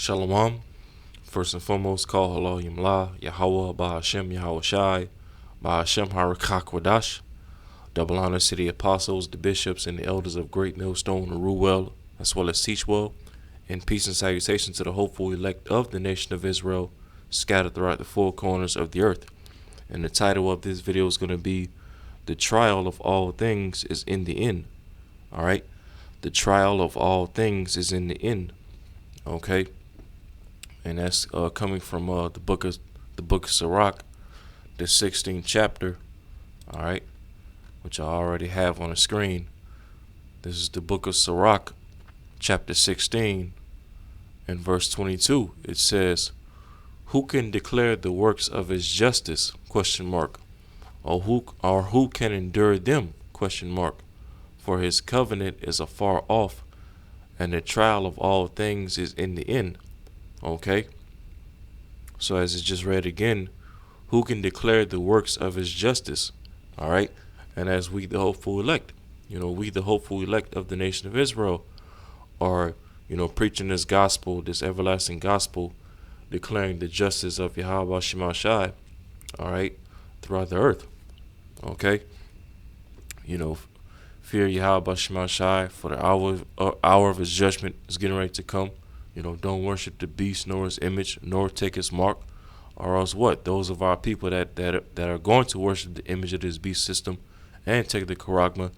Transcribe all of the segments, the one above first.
Shalom. First and foremost, call Allah Yimla, Yahweh, Bahashem, Yahweh Shai, Bahashem Harakak Double honors to the apostles, the bishops, and the elders of Great Millstone, Ruwell, as well as Teachwell, and peace and salutation to the hopeful elect of the nation of Israel, scattered throughout the four corners of the earth. And the title of this video is going to be The Trial of All Things is in the End. Alright? The trial of all things is in the end. Okay? And that's coming from the book of Sirach, the 16th chapter. All right, which I already have on the screen. This is the book of Sirach, chapter 16, and verse 22. It says, "Who can declare the works of his justice? Question mark. Or who can endure them? Question mark. For his covenant is afar off, and the trial of all things is in the end." Okay, so as it just read again, who can declare the works of his justice? All right, and as we the hopeful elect, we the hopeful elect of the nation of Israel are, preaching this gospel, this everlasting gospel, declaring the justice of Yahweh Shema Shai, all right, throughout the earth. Okay, fear Yahweh Shema Shai, for the hour of his judgment is getting ready to come. Don't worship the beast nor his image, nor take his mark, or else what? Those of our people that are going to worship the image of this beast system and take the charagma,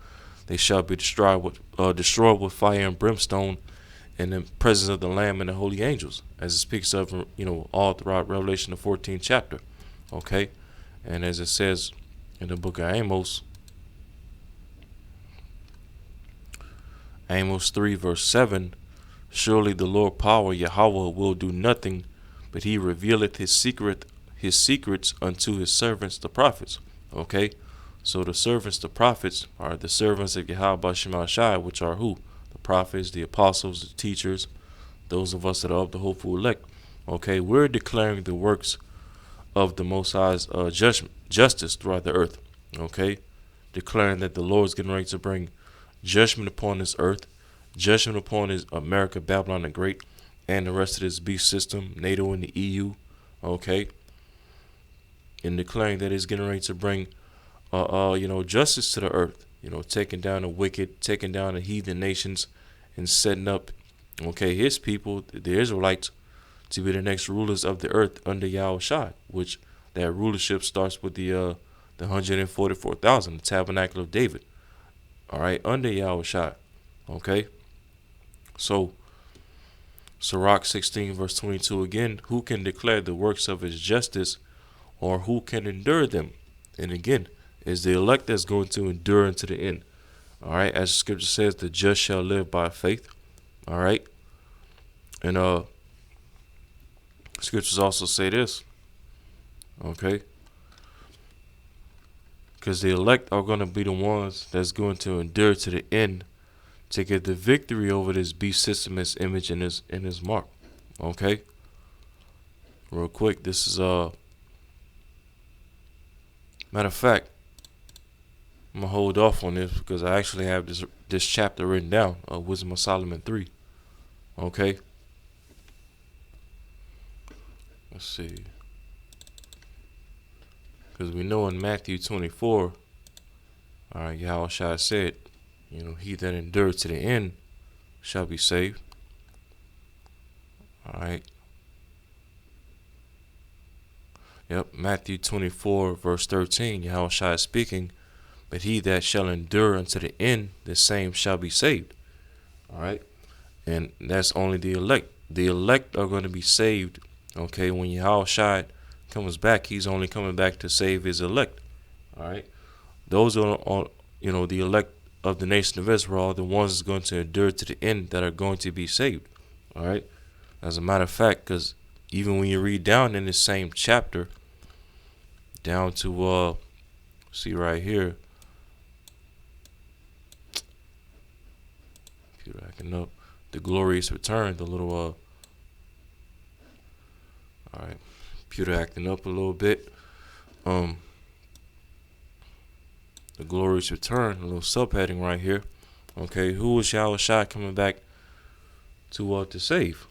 they shall be destroyed with fire and brimstone in the presence of the Lamb and the holy angels, as it speaks of, all throughout Revelation, the 14th chapter. Okay, and as it says in the book of Amos 3 verse 7. Surely the Lord power Yahweh will do nothing, but he revealeth his secrets unto his servants the prophets. Okay, so the servants, the prophets, are the servants of Yahweh Shema Shai, which are who? The prophets, the apostles, the teachers, those of us that are of the hopeful elect. Okay, we're declaring the works of the Most High's justice throughout the earth. Okay, declaring that the Lord is getting ready to bring judgment upon this earth, judgment upon his America, Babylon the Great, and the rest of this beast system, NATO and the EU. Okay, and declaring that he's getting ready to bring, justice to the earth. Taking down the wicked, taking down the heathen nations, and setting up, his people, the Israelites, to be the next rulers of the earth under Yahweh Shai, which that rulership starts with the 144,000, the tabernacle of David. All right, under Yahweh Shai. Okay. So, Sirach 16 verse 22 again, who can declare the works of his justice, or who can endure them? And again, is the elect that's going to endure unto the end. All right, as the scripture says, the just shall live by faith. All right, and scriptures also say this. Okay, because the elect are going to be the ones that's going to endure to the end, to get the victory over this beast system, his image, and his mark. Okay, real quick, this is matter of fact, I'm gonna hold off on this because I actually have this chapter written down, Wisdom of Solomon 3. Okay, let's see, because we know in Matthew 24, all right, Yahweh Shai said, he that endures to the end shall be saved. All right. Yep, Matthew 24 verse 13, Yahweh Shai is speaking, but he that shall endure unto the end, the same shall be saved. All right, and that's only the elect. The elect are going to be saved. Okay, when Yahweh Shai comes back, he's only coming back to save his elect. All right, those are the elect of the nation of Israel are the ones that's going to endure to the end, that are going to be saved. All right, as a matter of fact, because even when you read down in this same chapter, down to see right here, computer acting up, the glorious return, the little all right, computer acting up a little bit. The glorious return, a little subheading right here. Okay, who is Yahweh Shai coming back to save?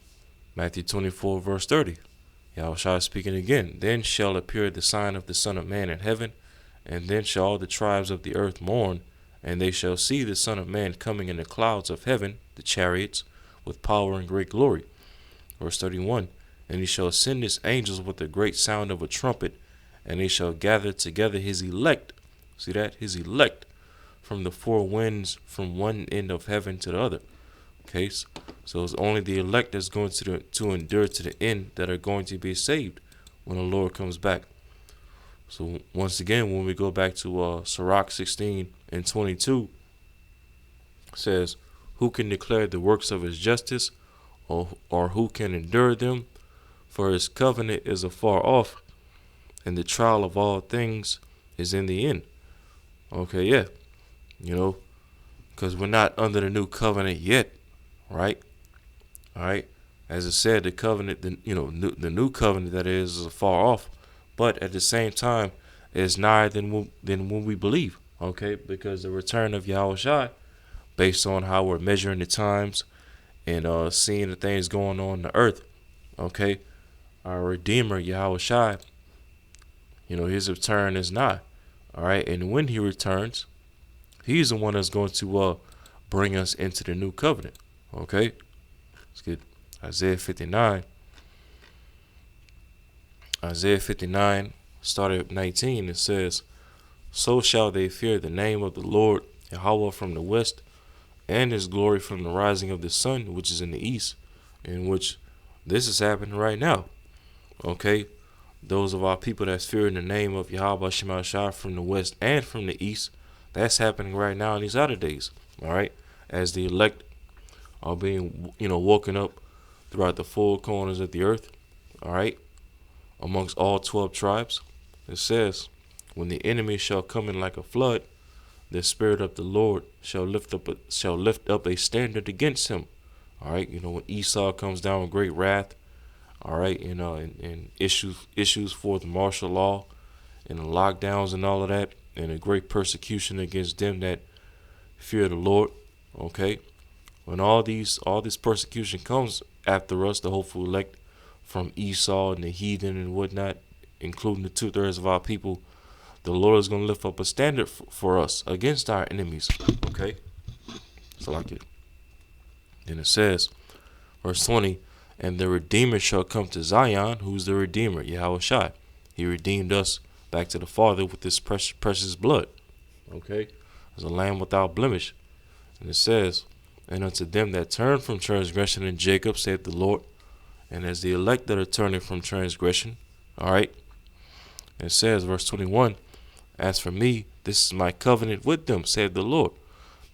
Matthew 24, verse 30. Yahushua speaking again. Then shall appear the sign of the Son of Man in heaven, and then shall all the tribes of the earth mourn, and they shall see the Son of Man coming in the clouds of heaven, the chariots, with power and great glory. Verse 31. And he shall send his angels with a great sound of a trumpet, and they shall gather together his elect. See that? His elect from the four winds, from one end of heaven to the other. Okay, so it's only the elect that's going to endure to the end that are going to be saved when the Lord comes back. So once again, when we go back to Sirach 16 and 22, it says, who can declare the works of his justice, or who can endure them? For his covenant is afar off, and the trial of all things is in the end. Okay, yeah, because we're not under the new covenant yet, right? All right, as it said, the covenant, the new covenant that is afar off, but at the same time, is nigher than when we believe. Okay, because the return of Yahushua, based on how we're measuring the times and seeing the things going on in the earth, okay, our Redeemer Yahushua, his return is nigh. All right, and when he returns, he's the one that's going to bring us into the new covenant. Okay, let's get Isaiah 59. Isaiah 59, starting at 19, it says, so shall they fear the name of the Lord Yahweh from the west, and his glory from the rising of the sun, which is in the east, in which this is happening right now. Okay, those of our people that's fearing the name of Yahweh Shemashah from the west and from the east, that's happening right now in these outer days. All right, as the elect are being, woken up throughout the four corners of the earth. All right, amongst all 12 tribes, it says, when the enemy shall come in like a flood, the Spirit of the Lord shall lift up a standard against him. All right, when Esau comes down with great wrath, all right, and issues forth martial law and the lockdowns and all of that, and a great persecution against them that fear the Lord. Okay, when all this persecution comes after us, the hopeful elect from Esau and the heathen and whatnot, including the 2/3 of our people, the Lord is going to lift up a standard for us against our enemies. Okay, so like it. Then it says, verse 20, and the Redeemer shall come to Zion. Who's the Redeemer? Yahushua. He redeemed us back to the Father with his precious blood. Okay, as a lamb without blemish. And it says, and unto them that turn from transgression in Jacob, saith the Lord, and as the elect that are turning from transgression. All right, and it says, verse 21, as for me, this is my covenant with them, saith the Lord.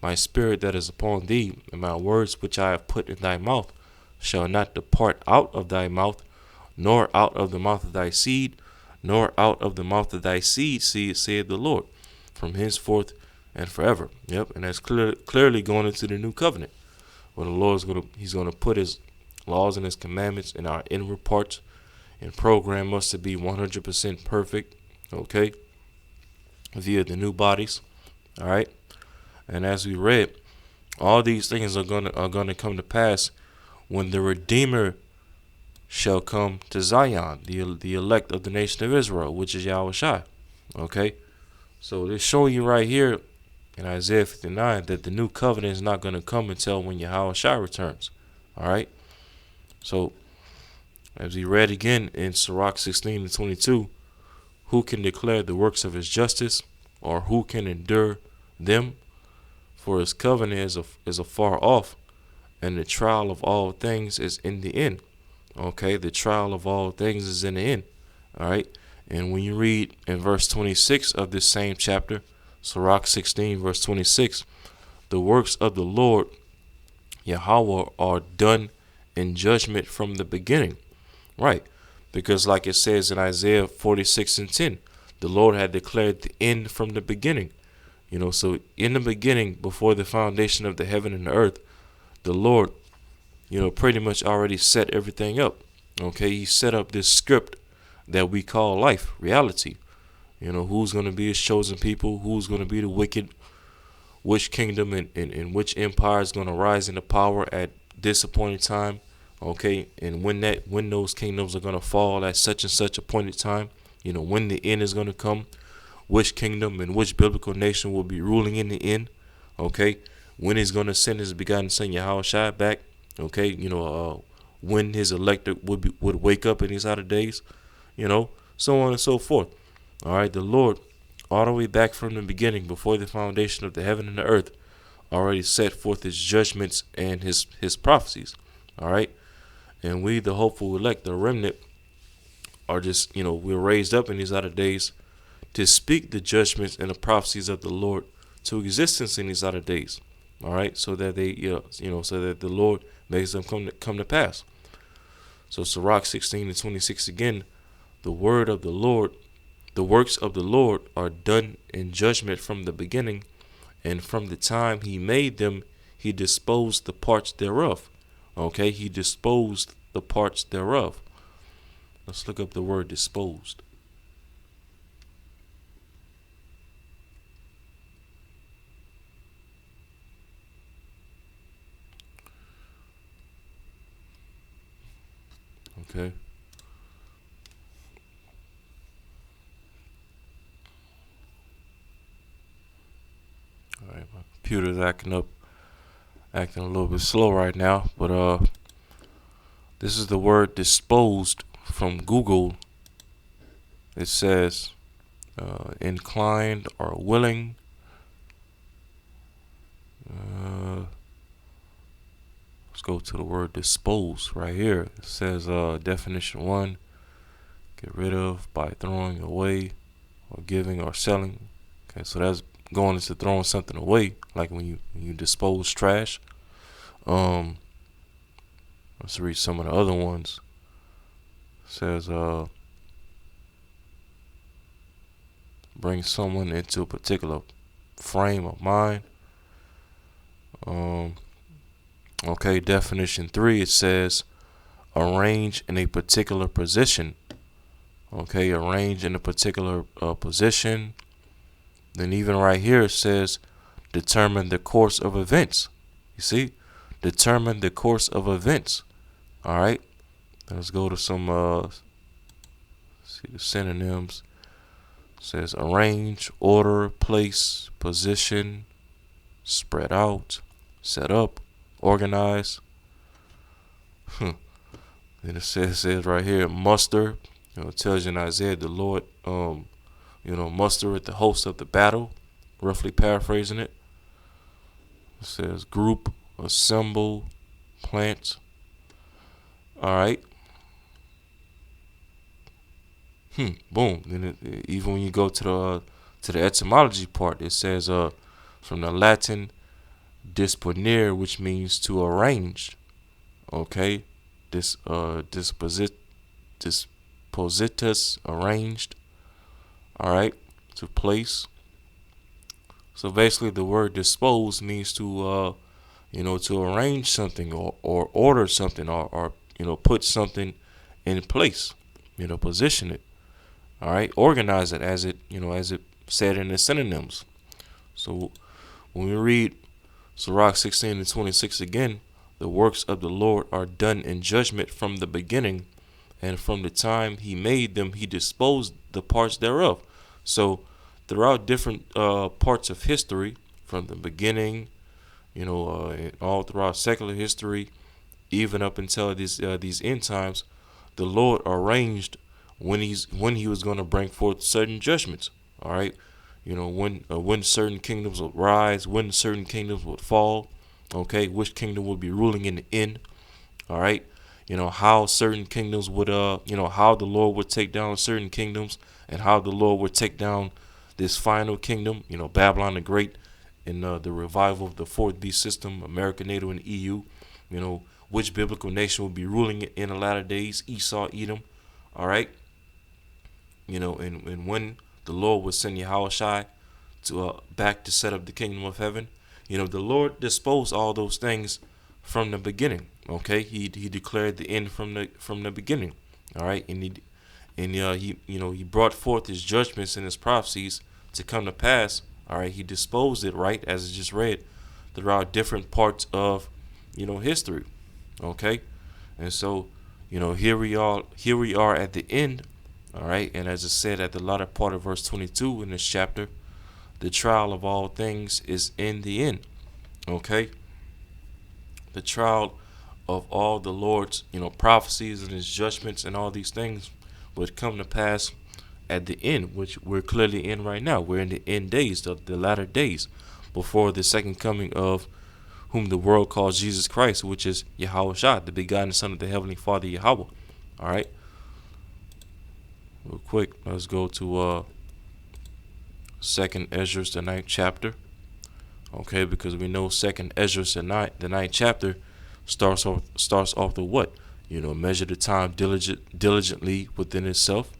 My spirit that is upon thee, and my words which I have put in thy mouth, shall not depart out of thy mouth, nor out of the mouth of thy seed, nor out of the mouth of thy seed, saith the Lord, from henceforth and forever. Yep, and that's clearly going into the new covenant, where the Lord he's gonna put his laws and his commandments in our inward parts and program us to be 100% perfect. Okay, via the new bodies. All right, and as we read, all these things are gonna come to pass when the Redeemer shall come to Zion, the elect of the nation of Israel, which is Yahushua. Okay, so they're showing you right here in Isaiah 59 that the new covenant is not going to come until when Yahushua returns. All right, so as we read again in Sirach 16 and 22, who can declare the works of his justice, or who can endure them? For his covenant is afar off, and the trial of all things is in the end. Okay, the trial of all things is in the end. All right, and when you read in verse 26 of this same chapter, Sirach 16 verse 26, the works of the Lord Yahweh are done in judgment from the beginning. Right, because like it says in Isaiah 46 and 10, the Lord had declared the end from the beginning. So in the beginning, before the foundation of the heaven and the earth, the Lord, pretty much already set everything up. Okay, he set up this script that we call life, reality. Who's going to be his chosen people, who's going to be the wicked, which kingdom and which empire is going to rise into power at this appointed time, Okay, and when those kingdoms are gonna fall at such and such appointed time, when the end is gonna come, which kingdom and which biblical nation will be ruling in the end. Okay, when he's gonna send his begotten son Yahushua back. Okay, when his electorate would wake up in these outer days. So on and so forth. All right, the Lord, all the way back from the beginning, before the foundation of the heaven and the earth, already set forth his judgments and his prophecies. All right, and we, the hopeful elect, the remnant, are just, we're raised up in these latter days to speak the judgments and the prophecies of the Lord to existence in these latter days. All right, so that they, so that the Lord makes them come to pass. So Sirach 16:26 again, the word of the Lord, the works of the Lord are done in judgment from the beginning, and from the time he made them, he disposed the parts thereof. Okay, he disposed the parts thereof. Let's look up the word disposed. Okay. All right, my computer's acting a little bit slow right now, but this is the word disposed from Google. It says inclined or willing. Let's go to the word dispose right here. It says definition 1, get rid of by throwing away or giving or selling. Okay, so that's going into throwing something away, like when you dispose trash. Let's read some of the other ones. It says bring someone into a particular frame of mind. Okay, definition 3, it says arrange in a particular position. Okay, arrange in a particular position. Then even right here it says determine the course of events. You see, determine the course of events. All right, let's go to some see the synonyms. It says arrange, order, place, position, spread out, set up, organize. Then it says right here muster. It tells you in Isaiah the Lord muster at the host of the battle, roughly paraphrasing it. It says group, assemble, plant. All right. Boom. Then even when you go to the etymology part, it says from the Latin disponere, which means to arrange. Okay. Dispositus, arranged. All right, to place. So basically, the word dispose means to to arrange something or order something or put something in place. Position it. All right, organize it as it said in the synonyms. So when we read Sirach 16:26 again, the works of the Lord are done in judgment from the beginning, and from the time he made them, he disposed the parts thereof. So throughout different parts of history, from the beginning, all throughout secular history, even up until these end times, the Lord arranged when he was going to bring forth certain judgments. All right, when certain kingdoms would rise, when certain kingdoms would fall. Okay, which kingdom would be ruling in the end. All right, how certain kingdoms would how the Lord would take down certain kingdoms, and how the Lord would take down this final kingdom, Babylon the Great, in the revival of the fourth beast system, America, NATO, and EU. Which biblical nation will be ruling in the latter days, Esau, Edom. All right, and when the Lord would send Yahushua to back to set up the kingdom of heaven, the Lord disposed all those things from the beginning. Okay, he declared the end from the beginning. All right, and he brought forth his judgments and his prophecies to come to pass. All right, he disposed it, right, as I just read, throughout different parts of history. Okay, And so, here we are at the end. All right. And as it said at the latter part of verse 22 in this chapter, the trial of all things is in the end. Okay. The trial of all the Lord's, prophecies and his judgments and all these things would come to pass at the end, which we're clearly in right now. We're in the end days, the latter days, before the second coming of whom the world calls Jesus Christ, which is Yahweh Shah, the begotten Son of the Heavenly Father Yahweh. All right. Real quick, let's go to Second Ezra, the 9th chapter. Okay, because we know Second Ezra, the 9th chapter, starts off the what? Measure the time diligently within itself.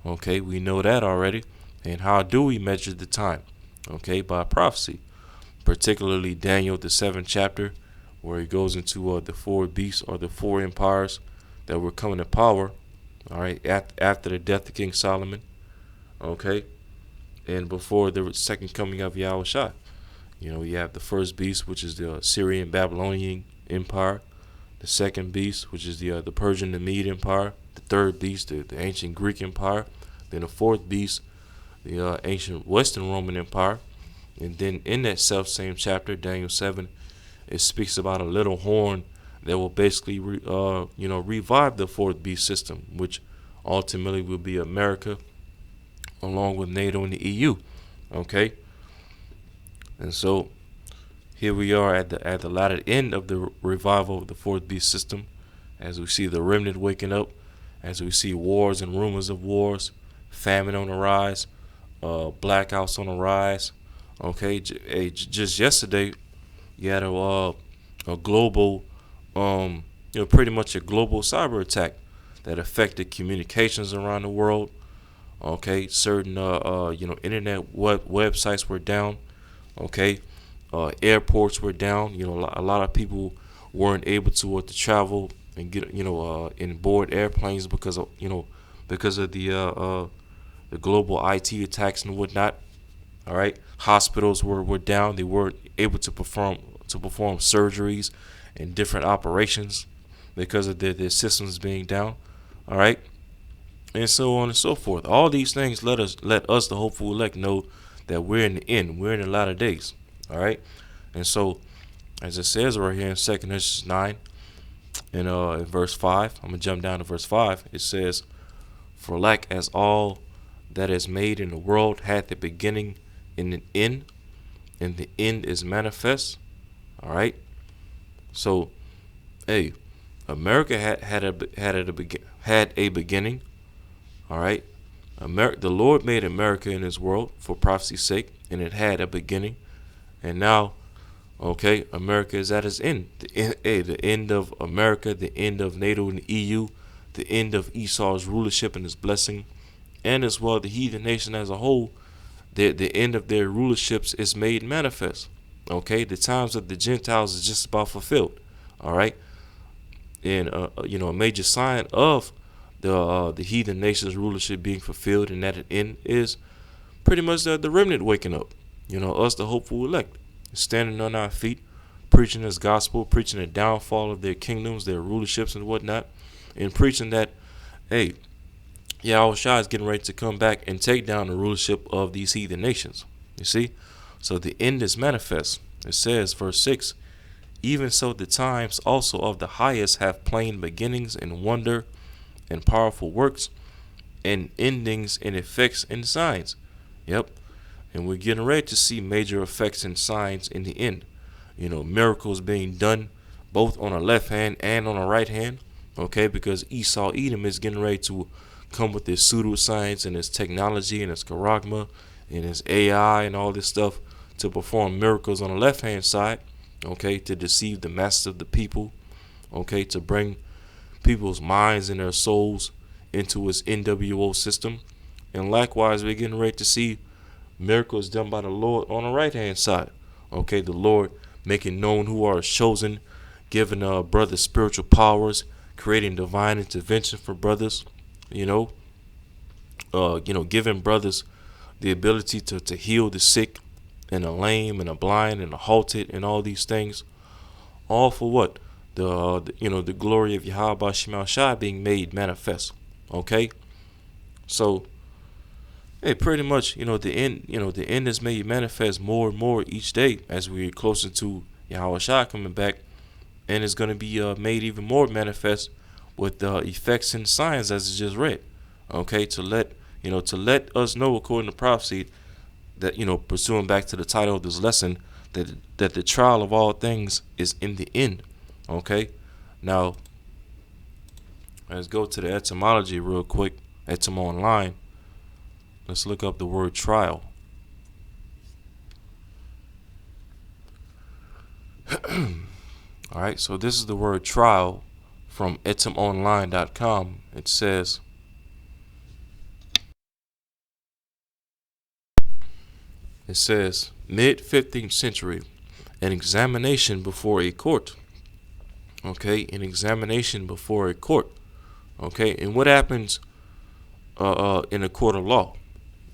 Okay, we know that already. And how do we measure the time? Okay, by prophecy, particularly Daniel, the 7th chapter, where he goes into the four beasts or the four empires that were coming to power. All right, after the death of King Solomon. Okay, and before the second coming of Yahweh Shai. You have the first beast, which is the Syrian Babylonian Empire. The second beast, which is the Persian, the Mede Empire. The third beast, the ancient Greek Empire. Then the fourth beast, the ancient Western Roman Empire. And then in that self same chapter, Daniel 7, it speaks about a little horn that will basically revive the fourth beast system, which ultimately will be America, along with NATO and the EU. Okay. And so here we are at the latter end of the revival of the fourth beast system, as we see the remnant waking up, as we see wars and rumors of wars, famine on the rise, blackouts on the rise. Okay, just yesterday, you had a global, pretty much a global cyber attack that affected communications around the world. Okay, certain internet websites were down. Okay, airports were down. A lot of people weren't able to travel and get in board airplanes because of the global IT attacks and whatnot. All right, hospitals were down. They weren't able to perform surgeries and different operations because of their systems being down. All right, and so on and so forth. All these things let us, the hopeful elect, know that we're in the end. We're in the latter days. All right, and so as it says right here in 2 Ezra 9, in verse 5, I'm gonna jump down to verse 5. It says, "For like as all that is made in the world hath a beginning in an end, and the end is manifest." All right. So, hey, America had a beginning. All right. The Lord made America in His world for prophecy's sake, and it had a beginning. And now, okay, America is at its end. The end of America, the end of NATO and the EU, the end of Esau's rulership and his blessing, and as well the heathen nation as a whole. The end of their rulerships is made manifest. Okay, the times of the Gentiles is just about fulfilled. All right, and a major sign of the heathen nation's rulership being fulfilled and at an end is pretty much the remnant waking up. Us, the hopeful elect, standing on our feet, preaching His gospel, preaching the downfall of their kingdoms, their rulerships and whatnot, and preaching that, hey, Yahweh Shai is getting ready to come back and take down the rulership of these heathen nations. You see? So the end is manifest. It says, verse 6, "Even so the times also of the highest have plain beginnings and wonder and powerful works and endings and effects and signs." Yep. And we're getting ready to see major effects and signs in the end. Miracles being done both on the left hand and on the right hand. Okay, because Esau Edom is getting ready to come with his pseudoscience and his technology and his charagma and his AI and all this stuff to perform miracles on the left hand side. Okay, to deceive the masses of the people. Okay, to bring people's minds and their souls into his NWO system. And likewise, we're getting ready to see miracles done by the Lord on the right hand side. Okay, the Lord making known who are His chosen, giving brothers spiritual powers, creating divine intervention for brothers. Giving brothers the ability to heal the sick and the lame and the blind and the halted and all these things. All for what? the glory of Yahweh Shema Shai being made manifest. Okay, so hey, pretty much, the end is made manifest more and more each day as we get closer to Yahweh Shai coming back, and it's going to be made even more manifest with the effects and signs as it's just read. Okay, to let us know according to prophecy that, pursuing back to the title of this lesson, that the trial of all things is in the end. Okay, now let's go to the etymology real quick. Etym Online. Let's look up the word trial. All right, so this is the word trial from etymonline.com. It says, mid 15th century, an examination before a court. Okay, an examination before a court. Okay, and what happens in a court of law?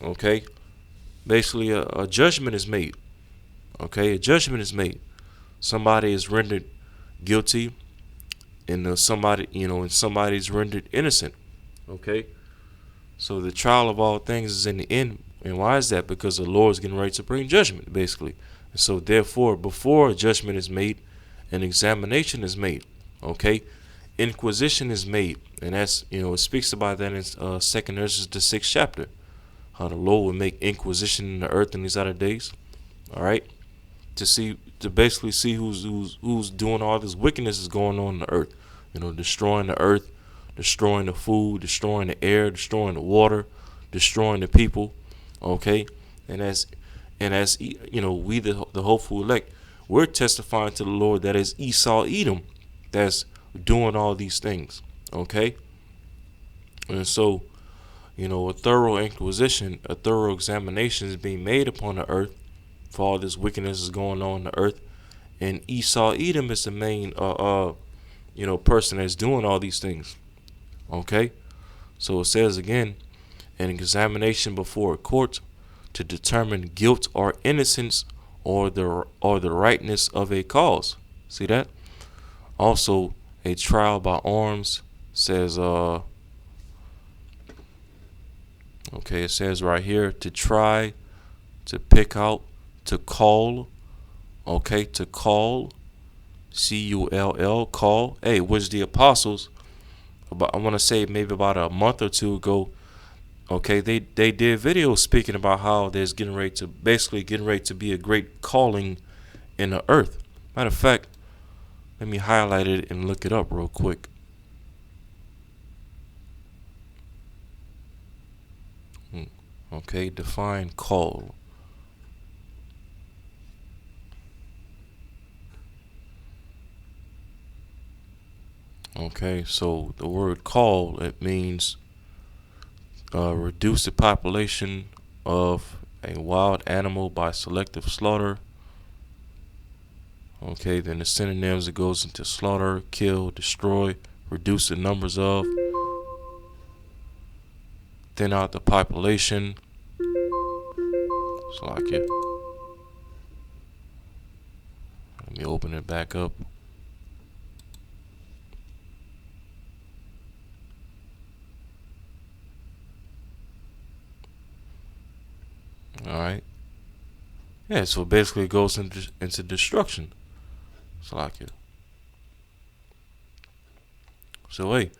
Okay, basically a judgment is made. Okay, a judgment is made. Somebody is rendered guilty, and somebody's rendered innocent. Okay, so the trial of all things is in the end. And why is that? Because the Lord is getting ready to bring judgment, basically. And so therefore, before a judgment is made, an examination is made. Okay, inquisition is made, and that's, it speaks about that in 2nd Esdras, the 6th chapter, how the Lord would make inquisition in the earth in these latter days. All right, to basically see who's doing all this wickedness is going on in the earth. Destroying the earth, destroying the food, destroying the air, destroying the water, destroying the people. Okay, and as we the hopeful elect, we're testifying to the Lord that is Esau Edom that's doing all these things. Okay, and so a thorough inquisition, a thorough examination is being made upon the earth for all this wickedness is going on in the earth, and Esau Edom is the main person that's doing all these things. Okay, so it says again, an examination before a court to determine guilt or innocence or the rightness of a cause. See that? Also, a trial by arms says it says right here, to try, to pick out, to call. Okay, to call, CULL, call. Hey, which the apostles, I want to say maybe about a month or two ago, okay, they did videos speaking about how there's getting ready to be a great calling in the earth. Matter of fact, let me highlight it and look it up real quick. Okay, define call. Okay, so the word call, it means reduce the population of a wild animal by selective slaughter. Okay, then the synonyms, it goes into slaughter, kill, destroy, reduce the numbers of, thin out the population. So like it. Let me open it back up. All right. Yeah, so basically it goes into destruction. So like it. So hey,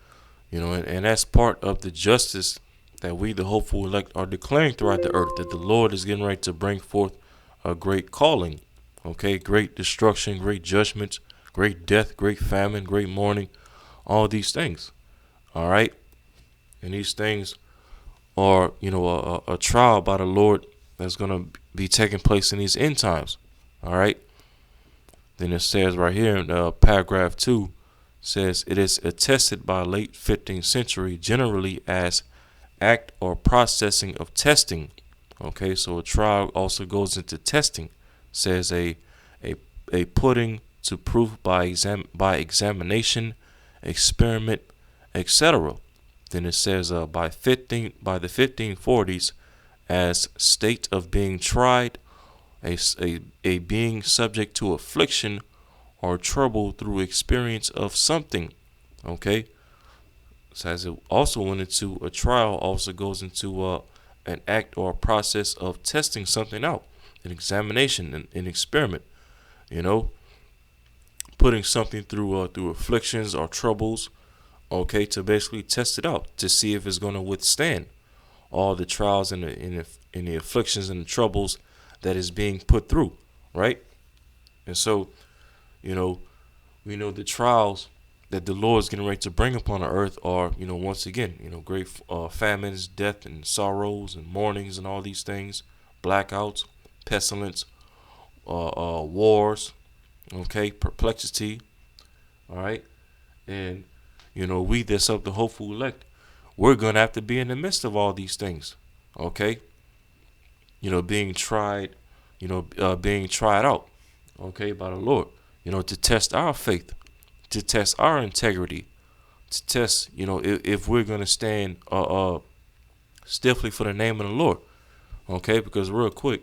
and that's part of the justice that we, the hopeful elect, are declaring throughout the earth, that the Lord is getting ready to bring forth a great calling. Okay, great destruction, great judgments, great death, great famine, great mourning, all these things. All right, and these things are, a trial by the Lord that's going to be taking place in these end times. All right. Then it says right here in paragraph 2, says it is attested by late 15th century generally as act or processing of testing. Okay, so a trial also goes into testing. Says a putting to proof by examination, experiment, etc. Then it says by the 1540s as state of being tried, a being subject to affliction or trouble through experience of something. Okay, so as it also went into a trial, also goes into an act or a process of testing something out, an examination, an experiment. You know, putting something through afflictions or troubles. Okay, to basically test it out to see if it's going to withstand all the trials and the afflictions and the troubles that is being put through, right? And so, you know, we know the trials that the Lord is getting ready to bring upon the earth are, once again, great famines, death, and sorrows, and mournings, and all these things, blackouts, pestilence, wars, okay, perplexity, all right, and we that's of the hopeful elect, we're gonna have to be in the midst of all these things, okay, being tried, being tried out, okay, by the Lord, to test our faith, to test our integrity, to test, if we're gonna stand stiffly for the name of the Lord, okay, because real quick,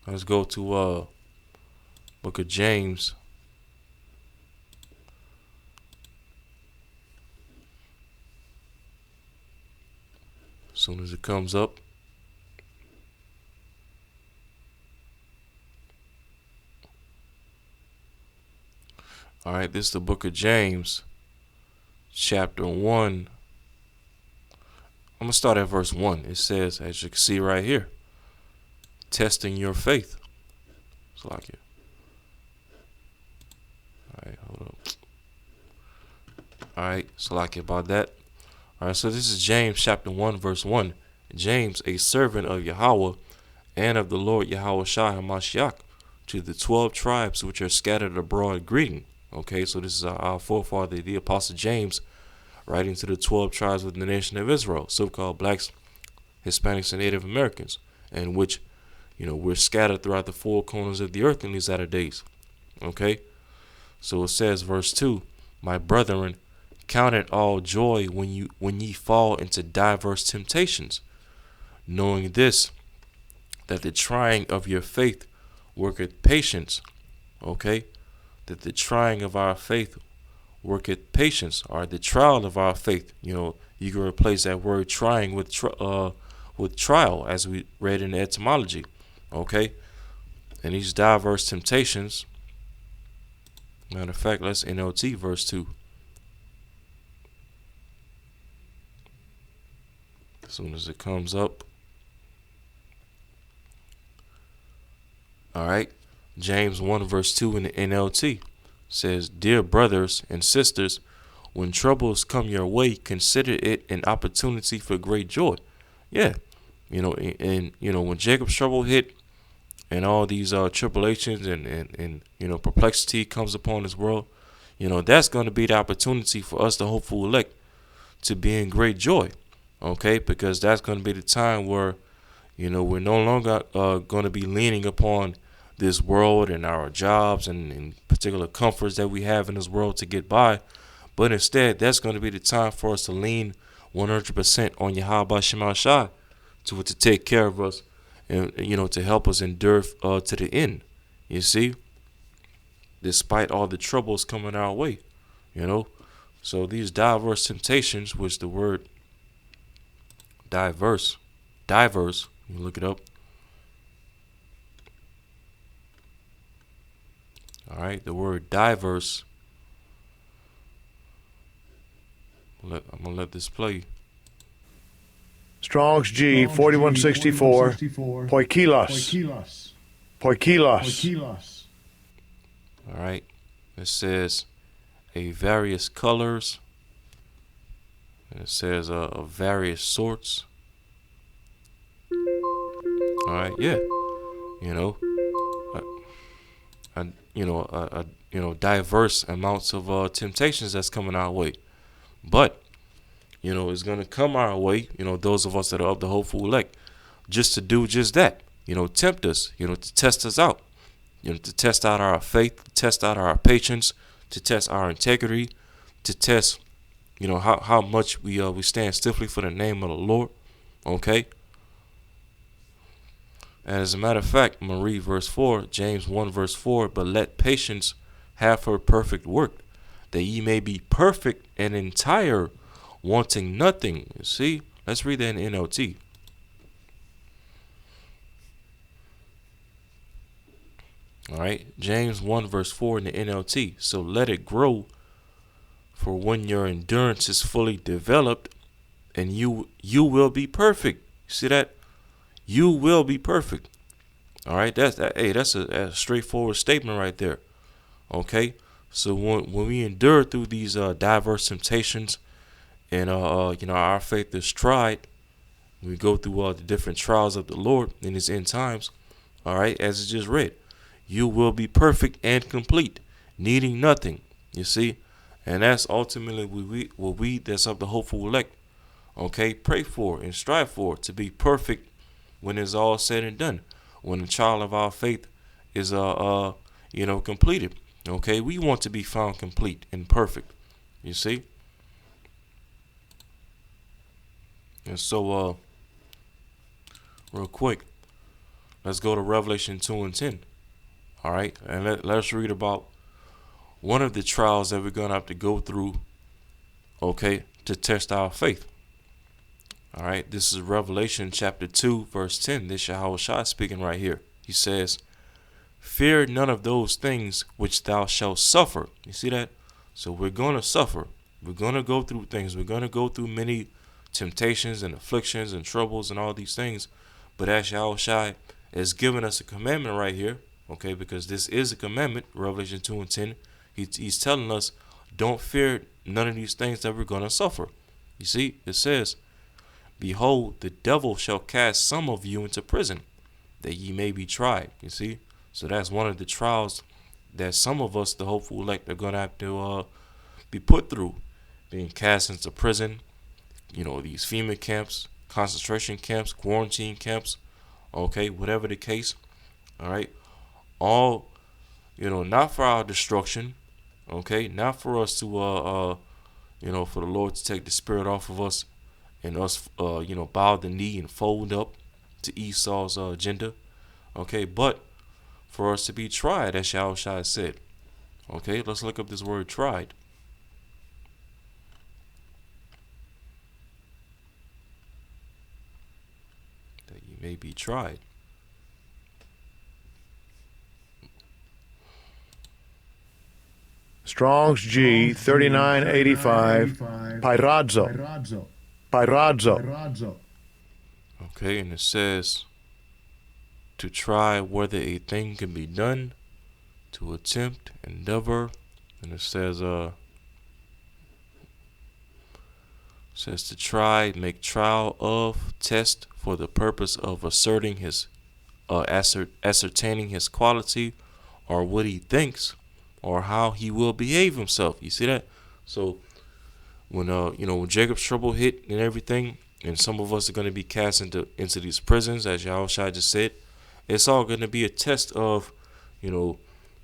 let's go to book of James. As soon as it comes up. All right, this is the book of James, chapter 1. I'm going to start at verse 1. It says, as you can see right here, testing your faith. It's like it. All right, hold up. All right, so like it about that. All right, so this is James chapter 1, verse 1. James, a servant of Yahweh and of the Lord Yahweh Shai HaMashiach, to the 12 tribes which are scattered abroad, greeting. Okay, so this is our forefather, the Apostle James, writing to the 12 tribes within the nation of Israel, so-called blacks, Hispanics, and Native Americans, and which, we're scattered throughout the four corners of the earth in these latter days. Okay, so it says, verse 2, my brethren, count it all joy when ye fall into diverse temptations, knowing this, that the trying of your faith worketh patience. Okay, that the trying of our faith worketh patience, or the trial of our faith. You can replace that word trying with trial, as we read in the etymology. Okay, and these diverse temptations. Matter of fact, let's NLT verse 2. As soon as it comes up. All right, James 1 verse 2 in the NLT says, dear brothers and sisters, when troubles come your way, consider it an opportunity for great joy. Yeah, and when Jacob's trouble hit and all these tribulations and perplexity comes upon this world, that's going to be the opportunity for us, the hopeful elect, to be in great joy. Okay, because that's going to be the time where, we're no longer going to be leaning upon this world and our jobs and particular comforts that we have in this world to get by. But instead, that's going to be the time for us to lean 100% on Yahweh Shema Shai to take care of us and, to help us endure to the end. You see, despite all the troubles coming our way, So these diverse temptations, which the word diverse, you look it up. All right, the word diverse. I'm gonna let this play. Strong's G 4164. Poikilos. All right, it says a various colors. And it says of various sorts. All right, yeah, diverse amounts of temptations that's coming our way. But, it's going to come our way, those of us that are of the hopeful elect, just to do just that, tempt us, to test us out, to test out our faith, to test out our patience, to test our integrity, to test, how much we stand stiffly for the name of the Lord. Okay. And as a matter of fact, I'm going to read verse 4, James 1 verse 4, but let patience have her perfect work, that ye may be perfect and entire, wanting nothing. You see? Let's read that in NLT. All right, James 1 verse 4 in the NLT. So let it grow, for when your endurance is fully developed, and you will be perfect. See that? You will be perfect. All right, that's a straightforward statement right there. Okay, so when we endure through these diverse temptations, and our faith is tried, we go through all the different trials of the Lord in His end times. All right, as it just read, you will be perfect and complete, needing nothing. You see, and that's ultimately what we that's of the hopeful elect. Okay, pray for and strive for to be perfect when it's all said and done. When the trial of our faith is completed. Okay, we want to be found complete and perfect. You see, and so real quick, let's go to Revelation 2:10. All right, and let's read about one of the trials that we're gonna have to go through. Okay, to test our faith. All right, this is Revelation chapter 2, verse 10. This is Yahushua speaking right here. He says, fear none of those things which thou shalt suffer. You see that? So we're going to suffer. We're going to go through things. We're going to go through many temptations and afflictions and troubles and all these things. But as Yahushua has given us a commandment right here, okay, because this is a commandment, Revelation 2:10, he's telling us, don't fear none of these things that we're going to suffer. You see, it says, behold, the devil shall cast some of you into prison, that ye may be tried. You see? So that's one of the trials that some of us, the hopeful elect, are going to have to be put through. Being cast into prison, these FEMA camps, concentration camps, quarantine camps, okay, whatever the case. All right. All, not for our destruction, okay, not for us to, for the Lord to take the spirit off of us, and us, bow the knee and fold up to Esau's agenda. Okay, but for us to be tried, as Yahushua said. Okay, let's look up this word tried. That you may be tried. Strong's G 3985. Pyradzo. Pyradzo. Okay, and it says to try whether a thing can be done, to attempt, endeavor, and it says to try, make trial of, test for the purpose of asserting his, ascertaining his quality, or what he thinks, or how he will behave himself. You see that? So when when Jacob's trouble hit and everything, and some of us are going to be cast into these prisons, as Yahushua just said, it's all going to be a test of,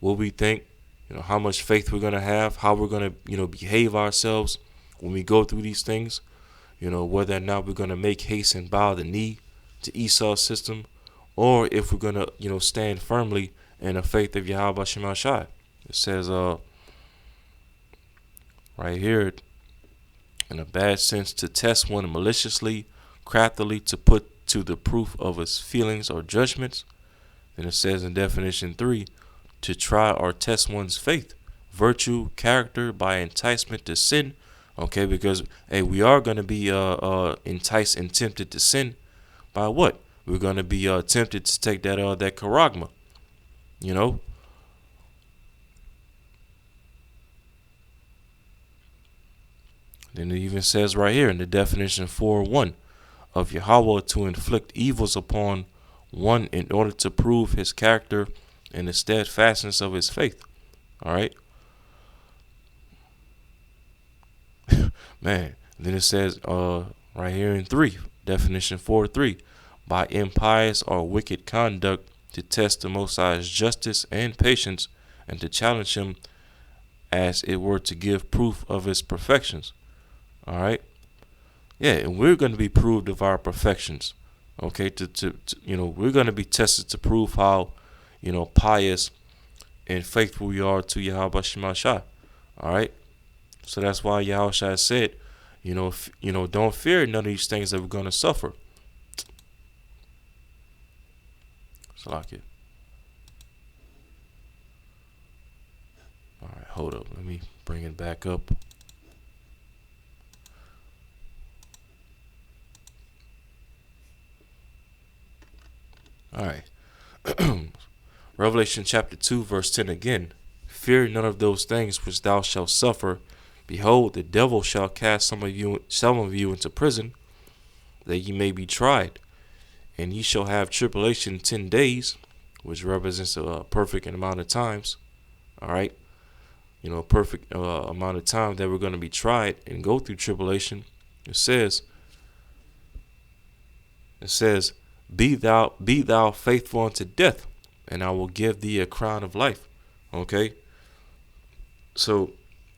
what we think, how much faith we're going to have, how we're going to, behave ourselves when we go through these things, whether or not we're going to make haste and bow the knee to Esau's system, or if we're going to, stand firmly in the faith of Yahweh Shem Shai. It says, right here, in a bad sense, to test one maliciously, craftily, to put to the proof of his feelings or judgments. Then it says in definition 3, to try or test one's faith, virtue, character by enticement to sin. Okay, because we are going to be enticed and tempted to sin by what? We're going to be tempted to take that charagma, Then it even says right here in the definition 4:1 of Yahweh, to inflict evils upon one in order to prove his character and the steadfastness of his faith. All right. Man, then it says right here in 3, definition 4:3, by impious or wicked conduct, to test the Most High's justice and patience, and to challenge him as it were to give proof of his perfections. All right. Yeah, and we're going to be proved of our perfections. Okay, to we're going to be tested to prove how, pious and faithful we are to Yahweh Shema Shai. All right. So that's why Yahweh Shai said, don't fear none of these things that we're going to suffer. Salakia. All right, hold up. Let me bring it back up. All right. Revelation chapter 2, verse 10 again. Fear none of those things which thou shalt suffer. Behold, the devil shall cast some of you into prison, that ye may be tried. And ye shall have tribulation 10 days, which represents a perfect amount of times. All right. A perfect amount of time that we're going to be tried and go through tribulation. It says, be thou faithful unto death, and I will give thee a crown of life. Okay. So,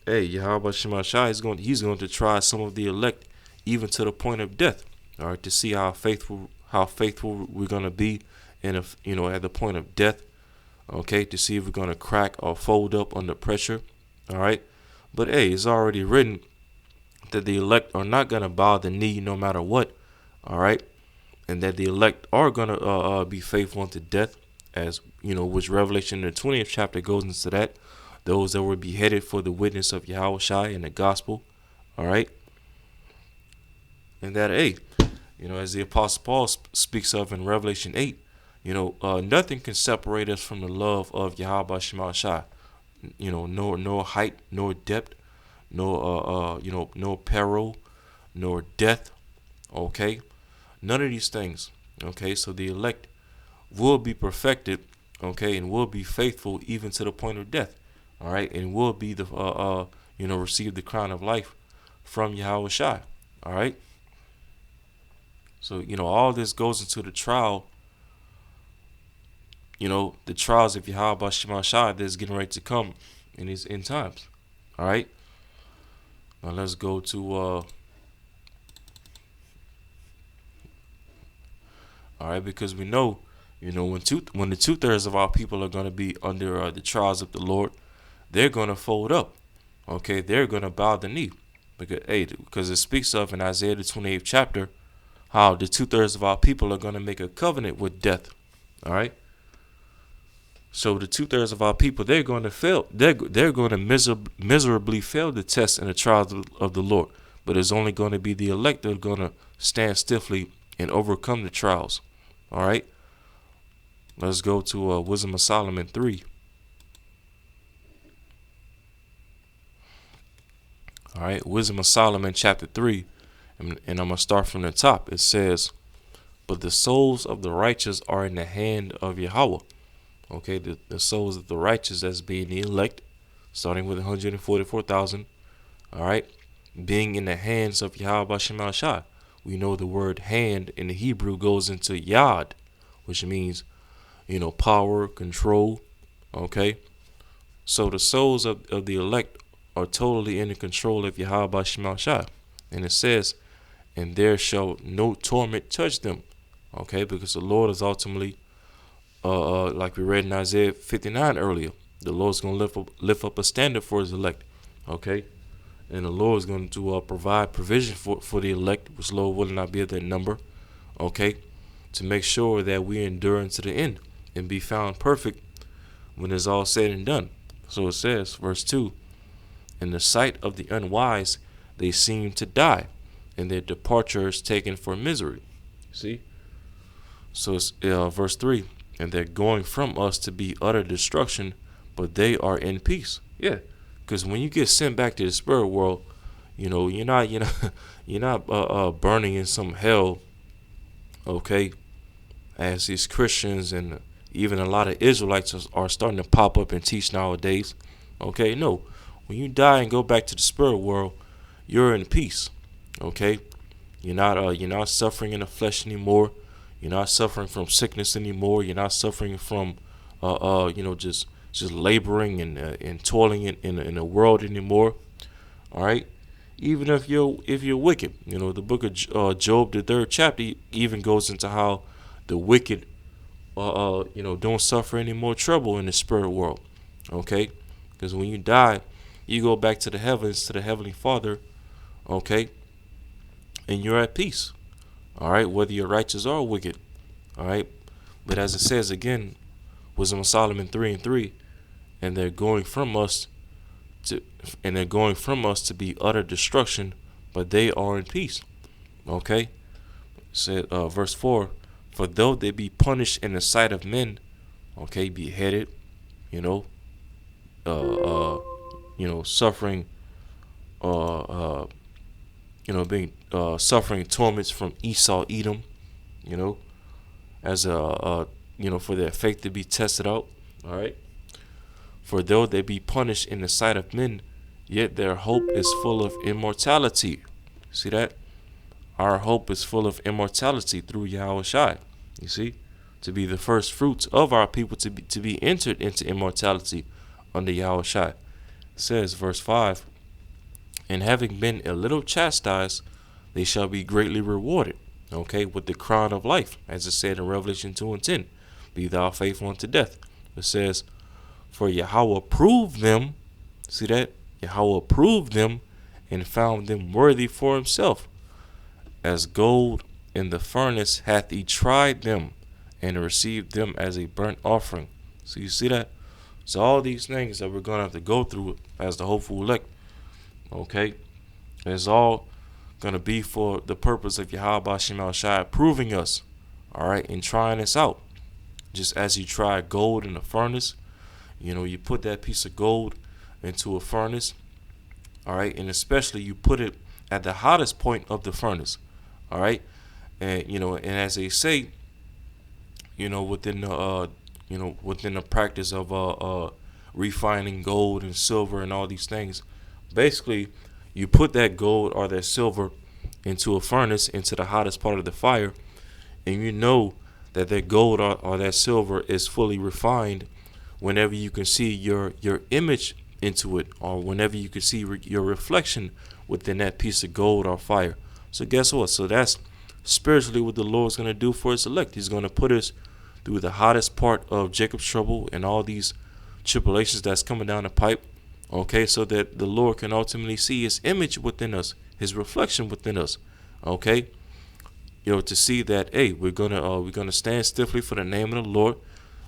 hey, Yahweh Shema Shai he's going to try some of the elect even to the point of death. All right, to see how faithful we're going to be at the point of death. Okay, to see if we're going to crack or fold up under pressure. All right, but hey, it's already written that the elect are not going to bow the knee no matter what. All right, and that the elect are going to be faithful unto death, as which Revelation in the 20th chapter goes into that. Those that were beheaded for the witness of Yahweh Shai and the gospel. All right, and that as the Apostle Paul speaks of in Revelation 8, nothing can separate us from the love of Yahweh Shema Shai. No height, nor depth, no peril, nor death. Okay, none of these things. Okay, so the elect will be perfected. Okay, and will be faithful even to the point of death. All right, and will be receive the crown of life from Yahweh Shai. All right. So all this goes into the trial. The trials of Yahweh Shema Shai that's getting ready to come in these end times. All right. Now let's go to all right, because we know, when the 2/3 of our people are going to be under the trials of the Lord, they're going to fold up. Okay, they're going to bow the knee, because it speaks of in Isaiah the 28th chapter how the 2/3 of our people are going to make a covenant with death. All right. So the 2/3 of our people, they're going to fail. They're going to miserably fail the test and the trials of the Lord. But it's only going to be the elect that are going to stand stiffly and overcome the trials. All right. Let's go to Wisdom of Solomon 3. All right, Wisdom of Solomon chapter 3, and I'm going to start from the top. It says, but the souls of the righteous are in the hand of Yahweh. Okay, the souls of the righteous, as being the elect, starting with 144,000, all right, being in the hands of Yahweh Shema Shai. We know the word hand in the Hebrew goes into yad, which means, power, control. Okay, so the souls of the elect are totally in the control of Yahweh Shema Shai. And it says, and there shall no torment touch them. Okay, because the Lord is ultimately, like we read in Isaiah 59 earlier, the Lord's going to lift up a standard for his elect. Okay, and the Lord is going to provide provision for the elect, which Lord will not be at that number. Okay, to make sure that we endure unto the end and be found perfect when it's all said and done. So it says, verse 2, in the sight of the unwise, they seem to die, and their departure is taken for misery. See? So it's verse 3, and they're going from us to be utter destruction, but they are in peace. Yeah, because when you get sent back to the spirit world, you're not burning in some hell. Okay, as these Christians and even a lot of Israelites are starting to pop up and teach nowadays. Okay, no. When you die and go back to the spirit world, you're in peace. Okay, you're not suffering in the flesh anymore. You're not suffering from sickness anymore. You're not suffering from just laboring and toiling in the world anymore. All right, even if you're wicked, the book of Job, the 3rd chapter, even goes into how the wicked don't suffer any more trouble in the spirit world. Okay, because when you die, you go back to the heavens, to the heavenly Father. Okay, and you're at peace. All right, whether you're righteous or wicked. All right, but as it says again, Wisdom of Solomon 3:3, and they're going from us to, and they're going from us to be utter destruction, but they are in peace. Okay, said verse 4, for though they be punished in the sight of men, okay, beheaded, you know, suffering, uh, being suffering torments from Esau, Edom, you know, as for their faith to be tested out. All right. For though they be punished in the sight of men, yet their hope is full of immortality. See that? Our hope is full of immortality through Yahweh Shai. You see? To be the first fruits of our people to be entered into immortality under Yahweh Shai. It says, verse 5, and having been a little chastised, they shall be greatly rewarded. Okay, with the crown of life, as it said in Revelation 2:10, be thou faithful unto death. It says, for Yahweh proved them, see that? Yahweh proved them and found them worthy for himself. As gold in the furnace hath he tried them and received them as a burnt offering. So you see that? So all these things that we're going to have to go through as the hopeful elect, okay, it's all going to be for the purpose of Yahweh Shem Shai proving us, all right, and trying us out. Just as you try gold in a furnace, you put that piece of gold into a furnace, all right, and especially you put it at the hottest point of the furnace, all right, and and as they say, within the practice of refining gold and silver and all these things, basically, you put that gold or that silver into a furnace, into the hottest part of the fire, and you know that gold or that silver is fully refined whenever you can see your image into it, or whenever you can see your reflection within that piece of gold or fire. So guess what? So that's spiritually what the Lord's going to do for his elect. He's going to put us through the hottest part of Jacob's trouble and all these tribulations that's coming down the pipe, okay, so that the Lord can ultimately see his image within us, his reflection within us, okay, to see that, hey, we're gonna stand stiffly for the name of the Lord,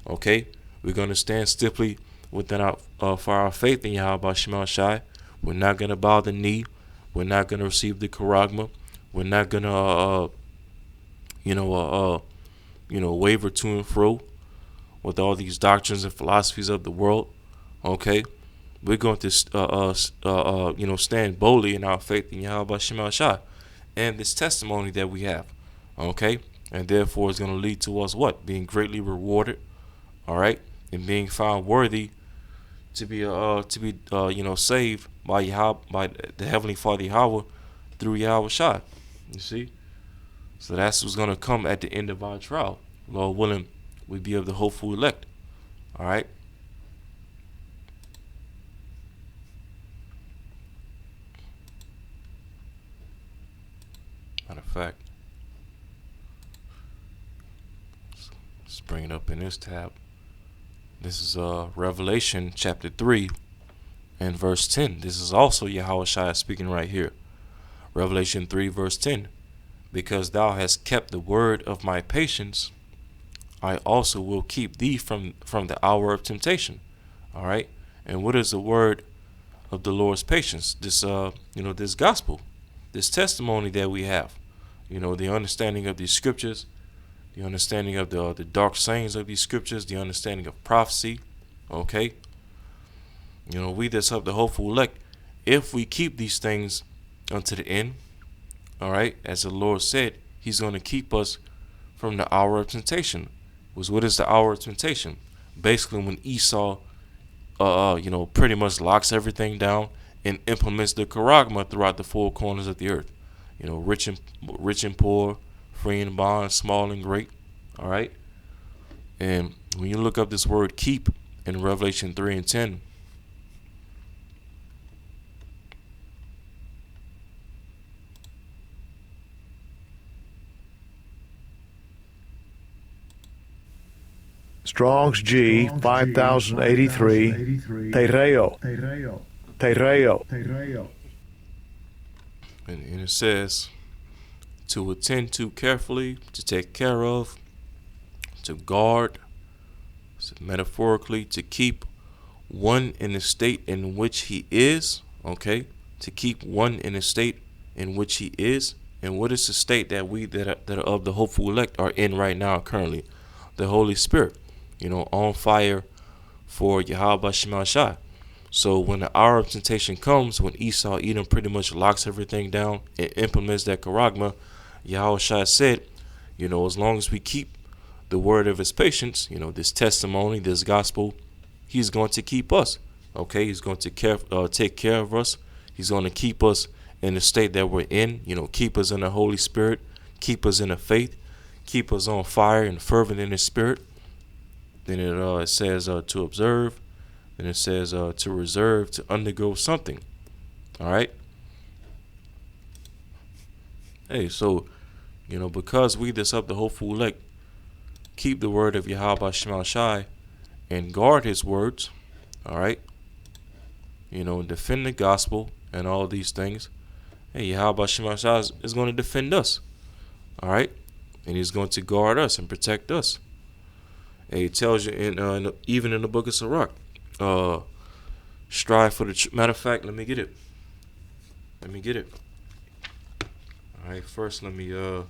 okay, we're gonna stand stiffly within our for our faith in Yahweh Shema Shai. We're not gonna bow the knee, we're not gonna receive the charagma, we're not gonna waver to and fro with all these doctrines and philosophies of the world. Okay, we're going to stand boldly in our faith in Yahweh Shema Shai and this testimony that we have. Okay, and therefore it's going to lead to us what? Being greatly rewarded. All right, and being found worthy to be saved by Yahweh, by the Heavenly Father Yahweh through Yahweh Shai. You see, so that's what's going to come at the end of our trial. Lord willing, we be of the hopeful elect. All right. Matter of fact, let's bring it up in this tab. This is Revelation chapter 3 and verse 10. This is also Yahweh Shai speaking right here. Revelation 3 verse 10. Because thou hast kept the word of my patience, I also will keep thee from the hour of temptation. All right. And what is the word of the Lord's patience? This this gospel, this testimony that we have, the understanding of these scriptures, the understanding of the dark sayings of these scriptures, the understanding of prophecy. Okay. We that's of the hopeful elect, if we keep these things unto the end, all right, as the Lord said, he's going to keep us from the hour of temptation. What is the hour of temptation? Basically, when Esau, pretty much locks everything down and implements the charagma throughout the four corners of the earth. Rich and poor, free and bond, small and great. All right. And when you look up this word "keep" in Revelation 3 and 10, Strong's G 5083. Tereo. Tereo. And it says to attend to carefully, to take care of, to guard, so metaphorically, to keep one in the state in which he is, okay? To keep one in the state in which he is. And what is the state that we that are of the hopeful elect are in right now currently? The Holy Spirit, on fire for Yahweh Shema Shai. So when the hour of temptation comes, when Esau Edom pretty much locks everything down and implements that charagma, Yahweh Shai said, as long as we keep the word of his patience, this testimony, this gospel, he's going to keep us. Okay, he's going to take care of us. He's going to keep us in the state that we're in, keep us in the Holy Spirit, keep us in the faith, keep us on fire and fervent in the spirit. Then it says to observe. Then it says to reserve, to undergo something. All right. Hey, so, because we this up the hopeful elect keep the word of Yahweh Shema Shai and guard his words, all right, defend the gospel and all these things, hey, Yahweh Shema Shai is going to defend us, all right, and he's going to guard us and protect us. Hey, it tells you even in the book of Sirach, strive for the matter of fact, let me get it. All right, first let me all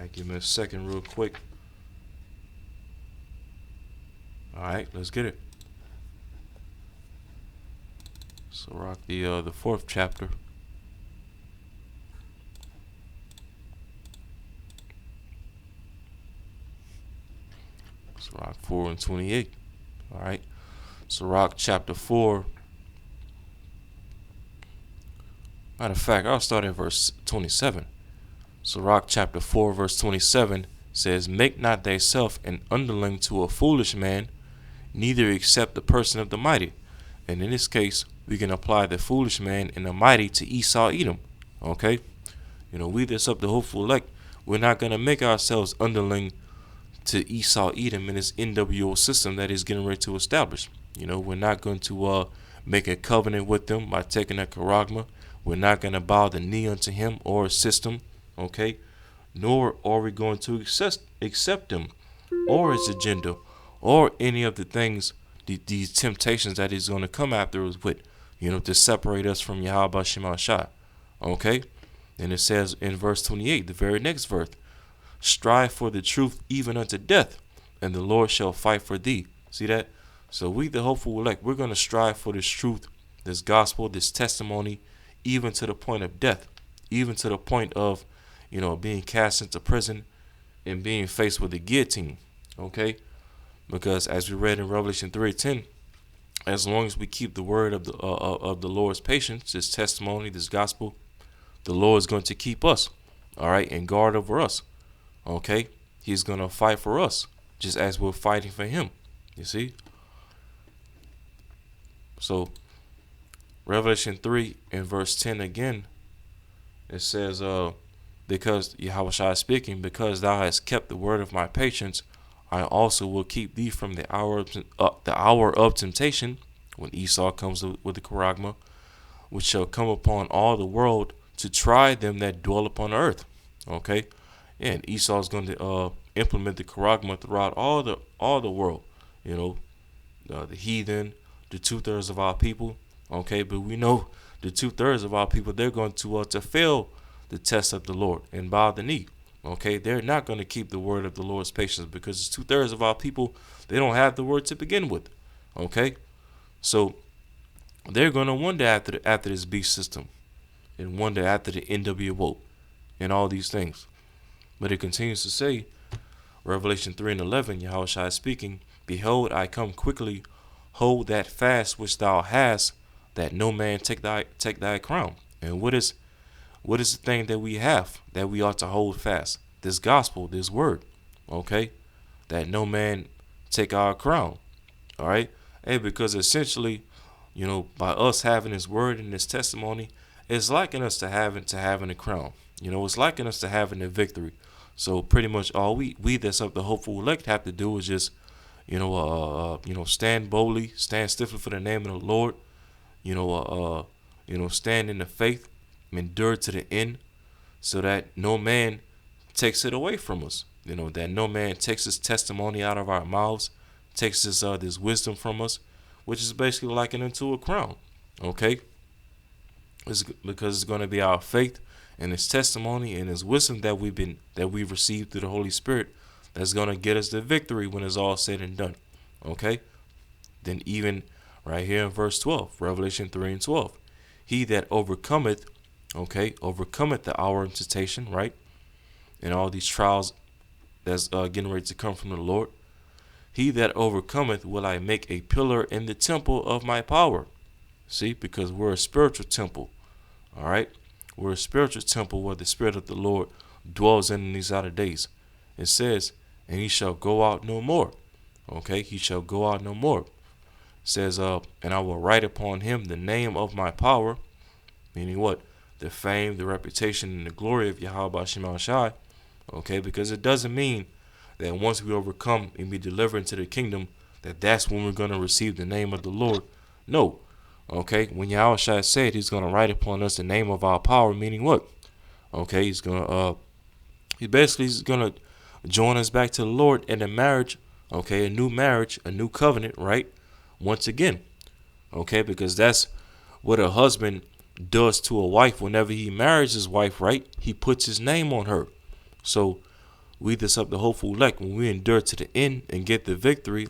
right, give me a second real quick. All right, let's get it. Sirach, the fourth chapter. Sirach 4:28. All right. Sirach chapter 4. Matter of fact, I'll start at verse 27. Sirach chapter 4, verse 27 says, "Make not thyself an underling to a foolish man, neither accept the person of the mighty." And in this case, we can apply the foolish man and the mighty to Esau Edom. Okay? We this up the hopeful elect. We're not going to make ourselves underling to Esau Edom in his NWO system that he's getting ready to establish. We're not going to make a covenant with them by taking a charagma. We're not going to bow the knee unto him or his system, okay? Nor are we going to accept him or his agenda or any of the things, these temptations that he's going to come after us with, to separate us from Yahweh Shema Shai, okay? And it says in verse 28, the very next verse, "Strive for the truth even unto death, and the Lord shall fight for thee." See that? So we, the hopeful elect, we're going to strive for this truth, this gospel, this testimony, even to the point of death, even to the point of, being cast into prison and being faced with the guillotine, okay? Because as we read in Revelation 3:10, as long as we keep the word of the Lord's patience, this testimony, this gospel, the Lord is going to keep us, all right, and guard over us. Okay, he's going to fight for us just as we're fighting for him. You see? So, Revelation 3 and verse 10 again, it says, because Yahweh Shai is speaking, "Because thou hast kept the word of my patience, I also will keep thee from the hour of temptation," when Esau comes with the charagma, "which shall come upon all the world to try them that dwell upon the earth." Okay? And Esau is going to implement the charagma throughout all the world, the heathen, the 2/3 of our people. Okay, but we know the 2/3 of our people, they're going to fail the test of the Lord and bow the knee. Okay, they're not going to keep the word of the Lord's patience because it's 2/3 of our people, they don't have the word to begin with. Okay, so they're going to wonder after this beast system and wonder after the NWO and all these things. But it continues to say, Revelation 3:11, Yahweh Shai speaking, "Behold, I come quickly, hold that fast which thou hast, that no man take thy crown." And what is the thing that we have that we ought to hold fast? This gospel, this word, okay? That no man take our crown, all right? Hey, because essentially, by us having this word and this testimony, it's liking us to having a crown. It's liking us to having a victory. So pretty much all we that's of the hopeful elect have to do is just, stand boldly, stand stiffly for the name of the Lord. Stand in the faith, endure to the end, so that no man takes it away from us. That no man takes his testimony out of our mouths, takes this wisdom from us, which is basically likened unto a crown. Okay? It's because it's going to be our faith and his testimony and his wisdom that we've received through the Holy Spirit that's going to get us the victory when it's all said and done. Okay? Then even right here in verse 12, Revelation 3:12, he that overcometh, overcometh the hour of temptation, right? And all these trials that's getting ready to come from the Lord. He that overcometh will I make a pillar in the temple of my power. See, because we're a spiritual temple. All right? We're a spiritual temple where the Spirit of the Lord dwells in these outer days. It says, and he shall go out no more. Okay? He shall go out no more. It says, and I will write upon him the name of my power. Meaning what? The fame, the reputation, and the glory of Yahweh Shema Shai. Okay? Because it doesn't mean that once we overcome and be delivered into the kingdom, that's when we're going to receive the name of the Lord. No. Okay, when Yahweh Shai said he's going to write upon us the name of our power, meaning what? Okay, he's going to, he's going to join us back to the Lord in a marriage, okay, a new marriage, a new covenant, right? Once again, okay, because that's what a husband does to a wife whenever he marries his wife, right? He puts his name on her. So we this up the hopeful elect, when we endure to the end and get the victory,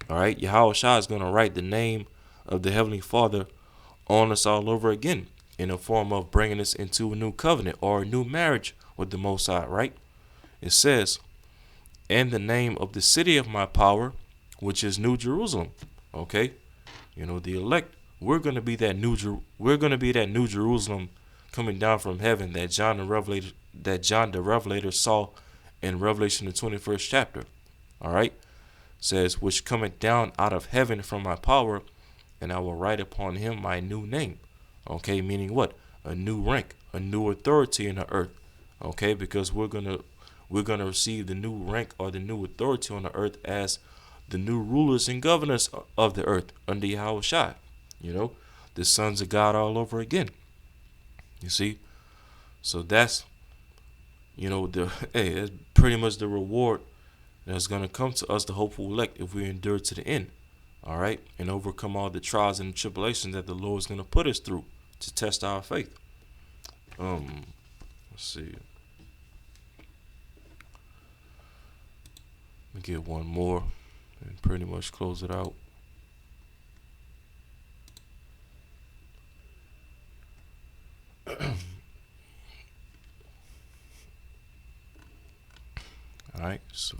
all right, Yahweh Shai is going to write the name of the Heavenly Father on us all over again in the form of bringing us into a new covenant or a new marriage with the Most High, right? It says, and the name of the city of my power, which is New Jerusalem. Okay, the elect, we're gonna be that New Jerusalem coming down from heaven that John the Revelator saw in Revelation the 21st chapter. All right, it says, which cometh down out of heaven from my power, and I will write upon him my new name. Okay, meaning what? A new rank, a new authority in the earth. Okay, because we're gonna receive the new rank or the new authority on the earth as the new rulers and governors of the earth under Yahweh Shai. The sons of God all over again. You see? So that's that's pretty much the reward that's gonna come to us, the hopeful elect, if we endure to the end. All right, and overcome all the trials and tribulations that the Lord is going to put us through to test our faith. Let's see. Let me get one more and pretty much close it out. All right, so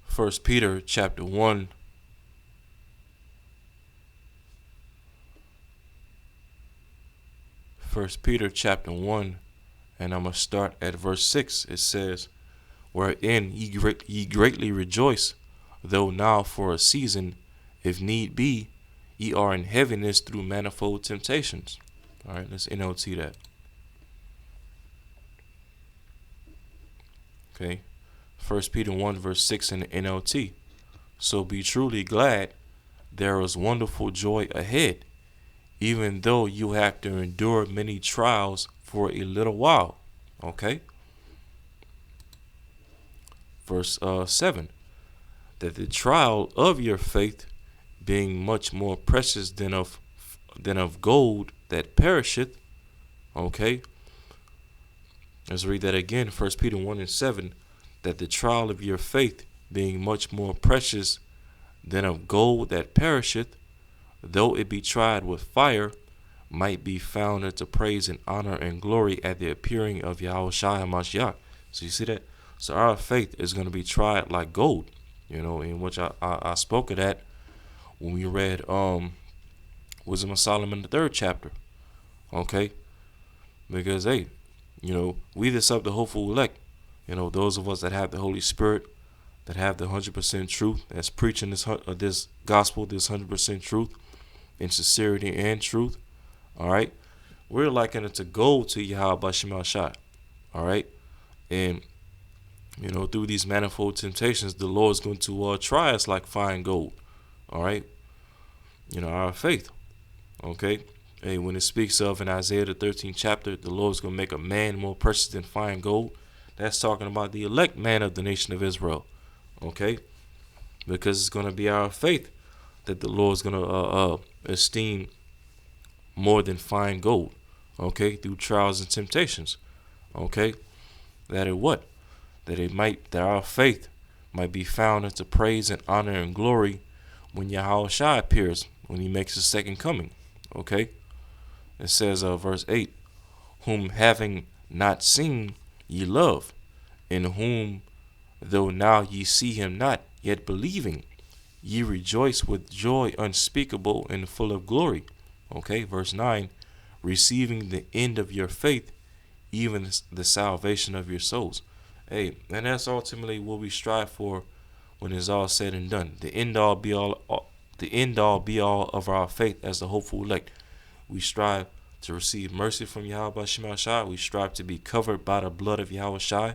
First Peter chapter 1. First Peter chapter 1, and I'm going to start at verse 6. It says, wherein ye greatly rejoice, though now for a season, if need be, ye are in heaviness through manifold temptations. All right, let's NLT that. Okay. 1 Peter 1 verse 6 in the NLT. So be truly glad, there is wonderful joy ahead, even though you have to endure many trials for a little while. Okay. Verse 7. That the trial of your faith, being much more precious than of gold that perisheth. Okay. Let's read that again. 1 Peter 1 and 7. That the trial of your faith, being much more precious than of gold that perisheth, though it be tried with fire, might be found unto praise and honor and glory at the appearing of Yahweh Shai HaMashiach. So you see that? So our faith is going to be tried like gold, in which I spoke of that when we read Wisdom of Solomon, the 3rd chapter. Okay? Because, we this up the hopeful elect. Those of us that have the Holy Spirit, that have the 100% truth, that's preaching this gospel, this 100% truth in sincerity and truth. All right. we're likened it to gold to Yahweh Bashim Al Shai. All right. And, through these manifold temptations, the Lord is going to try us like fine gold. All right. Our faith. Okay. Hey, when it speaks of in Isaiah the 13th chapter, the Lord is going to make a man more precious than fine gold. That's talking about the elect man of the nation of Israel. Okay. Because it's going to be our faith that the Lord is going to esteem more than fine gold. Okay. Through trials and temptations. Okay. That our faith might be found unto praise and honor and glory when Yahweh Shai appears, when he makes his second coming. Okay. It says, verse 8, whom having not seen ye love, in whom though now ye see him not, yet believing, ye rejoice with joy unspeakable and full of glory. Okay, verse 9, receiving the end of your faith, even the salvation of your souls. Hey, and that's ultimately what we strive for when it's all said and done. The end all be all of our faith as the hopeful elect. We strive to receive mercy from Yahweh Shai Shai. We strive to be covered by the blood of Yahweh Shai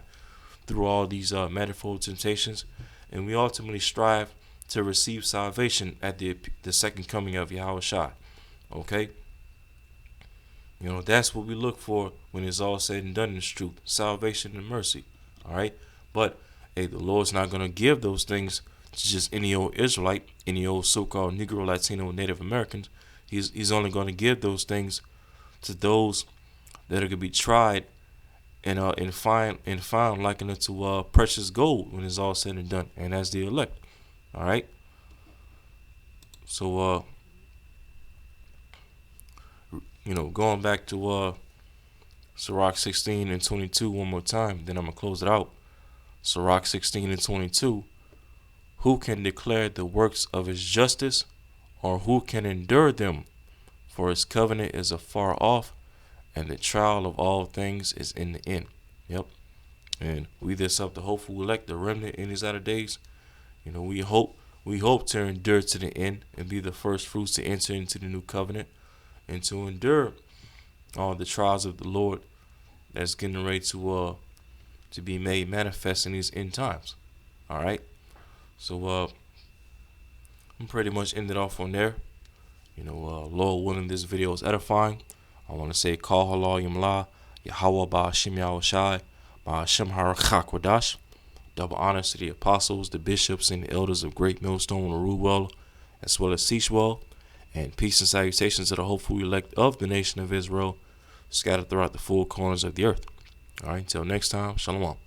through all these manifold temptations. And we ultimately strive to receive salvation at the second coming of Yahweh Shai. Okay? That's what we look for when it's all said and done in this truth. Salvation and mercy. All right? But, hey, the Lord's not going to give those things to just any old Israelite, any old so-called Negro, Latino, Native Americans. He's only going to give those things to those that are going to be tried and found likened unto precious gold when it's all said and done, and as the elect. All right. So going back to Sirach 16 and 22 one more time, then I'm gonna close it out. Sirach 16 and 22. Who can declare the works of his justice, or who can endure them? For his covenant is afar off, and the trial of all things is in the end. Yep. And we this up the hopeful elect, the remnant in these latter days. We hope to endure to the end and be the first fruits to enter into the new covenant and to endure all the trials of the Lord that's getting ready to be made manifest in these end times. All right. So I'm pretty much ended off on there. Lord willing, this video is edifying. I want to say, Kal Halal Yamla, Yahweh Ba'ashim Yahweh Shai, Ba'ashim Harachakwadash. Double honors to the apostles, the bishops, and the elders of Great Millstone and Ruwell, as well as Sechwell. And peace and salutations to the hopeful elect of the nation of Israel, scattered throughout the four corners of the earth. All right, until next time, Shalom.